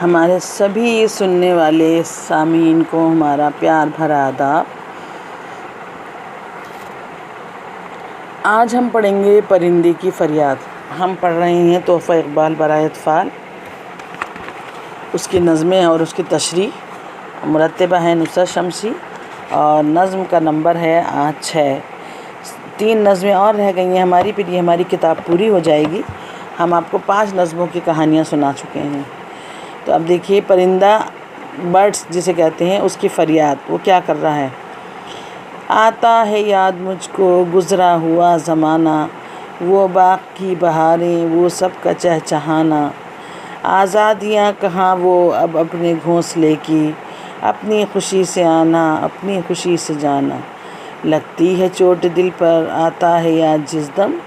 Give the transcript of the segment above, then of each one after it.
ہمارے سبھی سننے والے سامعین کو ہمارا پیار بھرا آداب۔ آج ہم پڑھیں گے پرندے کی فریاد۔ ہم پڑھ رہے ہیں تحفہ اقبال برائے اطفال، اس کی نظمیں اور اس کی تشریح۔ مرتبہ ہے نصرت شمسی اور نظم کا نمبر ہے 6۔ 3 نظمیں اور رہ گئی ہیں ہماری، پھر یہ ہماری کتاب پوری ہو جائے گی۔ ہم آپ کو 5 نظموں کی کہانیاں سنا چکے ہیں۔ تو اب دیکھیے پرندہ، برڈس جسے کہتے ہیں، اس کی فریاد، وہ کیا کر رہا ہے۔ آتا ہے یاد مجھ کو گزرا ہوا زمانہ، وہ باغ کی بہاریں، وہ سب کا چہچہانا۔ آزادیاں کہاں وہ اب اپنے گھونسلے کی، اپنی خوشی سے آنا، اپنی خوشی سے جانا۔ لگتی ہے چوٹ دل پر، آتا ہے یاد جس دم،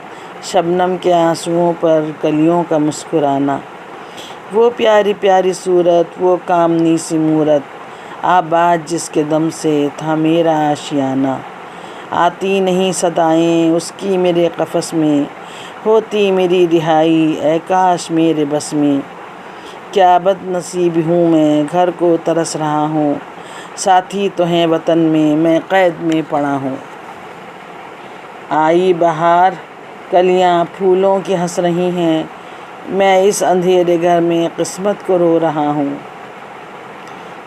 شبنم کے آنسوؤں پر کلیوں کا مسکرانا۔ وہ پیاری پیاری صورت، وہ کامنی سی مورت، آباد جس کے دم سے تھا میرا آشیانہ۔ آتی نہیں صدائیں اس کی میرے قفس میں، ہوتی میری رہائی اے کاش میرے بس میں۔ کیا بد نصیب ہوں میں، گھر کو ترس رہا ہوں، ساتھی تو ہیں وطن میں قید میں پڑا ہوں۔ آئی بہار، کلیاں پھولوں کی ہنس رہی ہیں، میں اس اندھیرے گھر میں قسمت کو رو رہا ہوں۔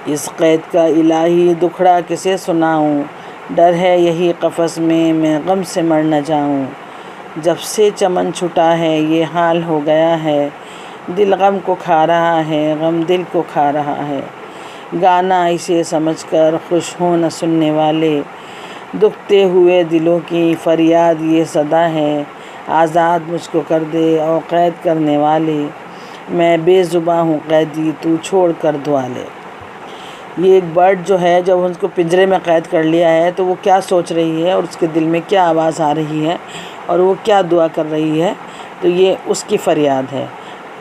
اس قید کا الہی دکھڑا کسے سناؤں، ڈر ہے یہی قفس میں غم سے مر نہ جاؤں۔ جب سے چمن چھٹا ہے یہ حال ہو گیا ہے، دل غم کو کھا رہا ہے، غم دل کو کھا رہا ہے۔ گانا اسے سمجھ کر خوش ہوں نہ سننے والے، دکھتے ہوئے دلوں کی فریاد یہ صدا ہے۔ آزاد مجھ کو کر دے اور قید کرنے والے، میں بے زباں ہوں قیدی تو چھوڑ کر دعا لے۔ یہ ایک برڈ جو ہے، جب اس کو پنجرے میں قید کر لیا ہے تو وہ کیا سوچ رہی ہے اور اس کے دل میں کیا آواز آ رہی ہے اور وہ کیا دعا کر رہی ہے، تو یہ اس کی فریاد ہے۔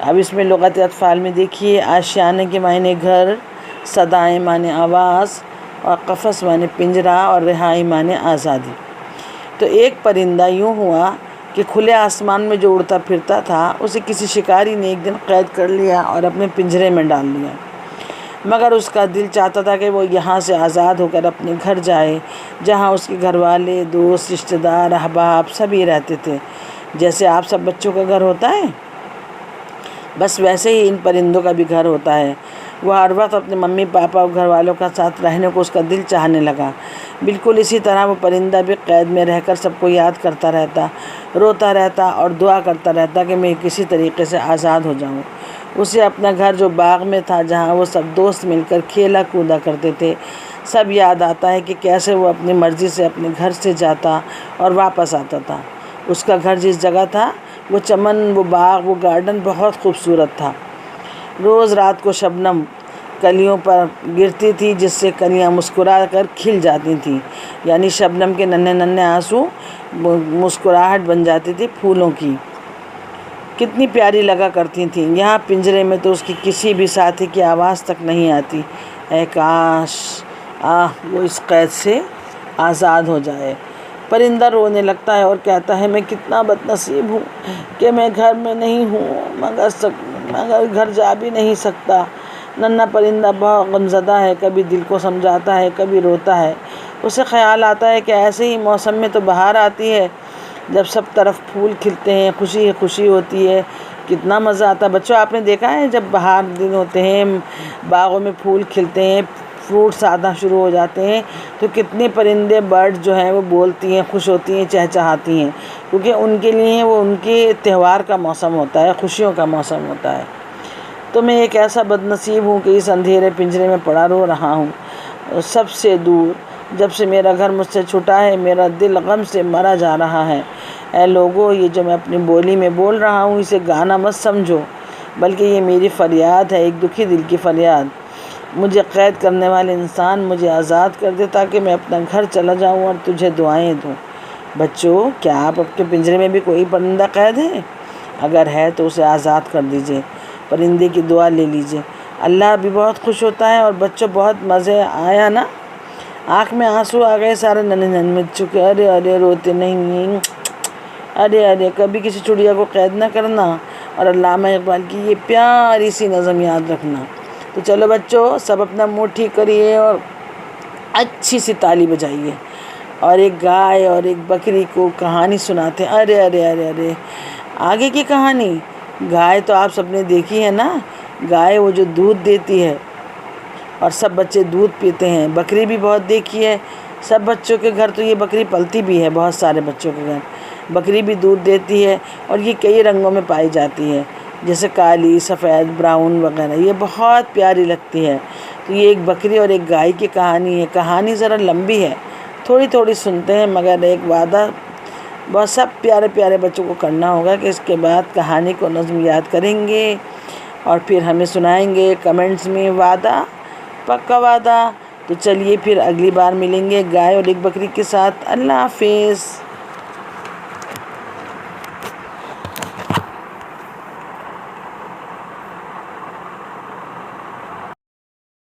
اب اس میں لغت اطفال میں دیکھیے، آشیانے کے معنی گھر، صدائیں معنی آواز، اور قفس معنی پنجرا، اور رہائی معنی آزادی۔ تو ایک پرندہ یوں ہوا کہ کھلے آسمان میں جو اڑتا پھرتا تھا، اسے کسی شکاری نے ایک دن قید کر لیا اور اپنے پنجرے میں ڈال دیا، مگر اس کا دل چاہتا تھا کہ وہ یہاں سے آزاد ہو کر اپنے گھر جائے، جہاں اس کے گھر والے، دوست، رشتہ دار، احباب سبھی رہتے تھے۔ جیسے آپ سب بچوں کا گھر ہوتا ہے، بس ویسے ہی ان پرندوں کا بھی گھر ہوتا ہے۔ وہ ہر وقت اپنے ممی پاپا اور گھر والوں کا ساتھ رہنے کو اس کا دل چاہنے لگا۔ بالکل اسی طرح وہ پرندہ بھی قید میں رہ کر سب کو یاد کرتا رہتا، روتا رہتا اور دعا کرتا رہتا کہ میں کسی طریقے سے آزاد ہو جاؤں۔ اسے اپنا گھر جو باغ میں تھا، جہاں وہ سب دوست مل کر کھیلا کودا کرتے تھے، سب یاد آتا ہے کہ کیسے وہ اپنی مرضی سے اپنے گھر سے جاتا اور واپس آتا تھا۔ اس کا گھر جس جگہ تھا، وہ چمن، وہ باغ، وہ گارڈن بہت خوبصورت تھا۔ روز رات کو شبنم کلیوں پر گرتی تھی، جس سے کلیاں مسکرا کر کھل جاتی تھیں، یعنی شبنم کے ننھے ننھے آنسو مسکراہٹ بن جاتی تھی پھولوں کی۔ کتنی پیاری لگا کرتی تھیں۔ یہاں پنجرے میں تو اس کی کسی بھی ساتھی کی آواز تک نہیں آتی۔ اے کاش وہ اس قید سے آزاد ہو جائے۔ پرندہ رونے لگتا ہے اور کہتا ہے، میں کتنا بد نصیب ہوں کہ میں گھر میں نہیں ہوں، مگر گھر جا بھی نہیں سکتا۔ ننھا پرندہ بہت غمزدہ ہے، کبھی دل کو سمجھاتا ہے، کبھی روتا ہے۔ اسے خیال آتا ہے کہ ایسے ہی موسم میں تو بہار آتی ہے، جب سب طرف پھول کھلتے ہیں، خوشی ہی خوشی ہوتی ہے، کتنا مزہ آتا ہے۔ بچوں، آپ نے دیکھا ہے جب بہار دن ہوتے ہیں، باغوں میں پھول کھلتے ہیں، فروٹس آنا شروع ہو جاتے ہیں، تو کتنے پرندے، برڈ جو ہیں وہ بولتی ہیں، خوش ہوتی ہیں، چہچہاتی ہیں، کیونکہ ان کے لیے وہ ان کے تہوار کا موسم ہوتا ہے، خوشیوں کا موسم ہوتا ہے۔ تو میں ایک ایسا بد نصیب ہوں کہ اس اندھیرے پنجرے میں پڑا رو رہا ہوں، سب سے دور۔ جب سے میرا گھر مجھ سے چھٹا ہے، میرا دل غم سے مرا جا رہا ہے۔ اے لوگو، یہ جو میں اپنی بولی میں بول رہا ہوں، اسے گانا مت سمجھو، بلکہ یہ میری فریاد ہے، ایک دکھی دل کی فریاد۔ مجھے قید کرنے والے انسان، مجھے آزاد کر دے تاکہ میں اپنا گھر چلا جاؤں اور تجھے دعائیں دوں۔ بچوں، کیا آپ کے پنجرے میں بھی کوئی پرندہ قید ہے؟ اگر ہے تو اسے آزاد کر دیجئے، پرندے کی دعا لے لیجئے، اللہ بھی بہت خوش ہوتا ہے۔ اور بچوں، بہت مزے آیا نا؟ آنکھ میں آنسو آ گئے سارے ننھے ننھے بچوں کے۔ ارے ارے روتے نہیں، ارے ارے کبھی کسی چڑیا کو قید نہ کرنا۔ اور علامہ اقبال کی یہ پیاری سی نظم یاد رکھنا، تو چلو بچوں سب اپنا موڈ ٹھیک کریے اور اچھی سی تالی بجائیے، اور ایک گائے اور ایک بکری کو کہانی سناتے ہیں۔ ارے ارے ارے ارے آگے کی کہانی، گائے تو آپ سب نے دیکھی ہے نا، گائے وہ جو دودھ دیتی ہے اور سب بچے دودھ پیتے ہیں۔ بکری بھی بہت دیکھی ہے، سب بچوں کے گھر تو یہ بکری پلتی بھی ہے، بہت سارے بچوں کے گھر بکری بھی دودھ دیتی ہے، اور یہ کئی رنگوں میں پائی جاتی ہے، جیسے کالی، سفید، براؤن وغیرہ۔ یہ بہت پیاری لگتی ہے۔ تو یہ ایک بکری اور ایک گائے کی کہانی ہے۔ کہانی ذرا لمبی ہے، تھوڑی تھوڑی سنتے ہیں، مگر ایک وعدہ بہت سب پیارے پیارے بچوں کو کرنا ہوگا کہ اس کے بعد کہانی کو نظم یاد کریں گے اور پھر ہمیں سنائیں گے کمنٹس میں۔ وعدہ، پکا وعدہ۔ تو چلیے پھر اگلی بار ملیں گے گائے اور ایک بکری کے ساتھ۔ اللہ حافظ۔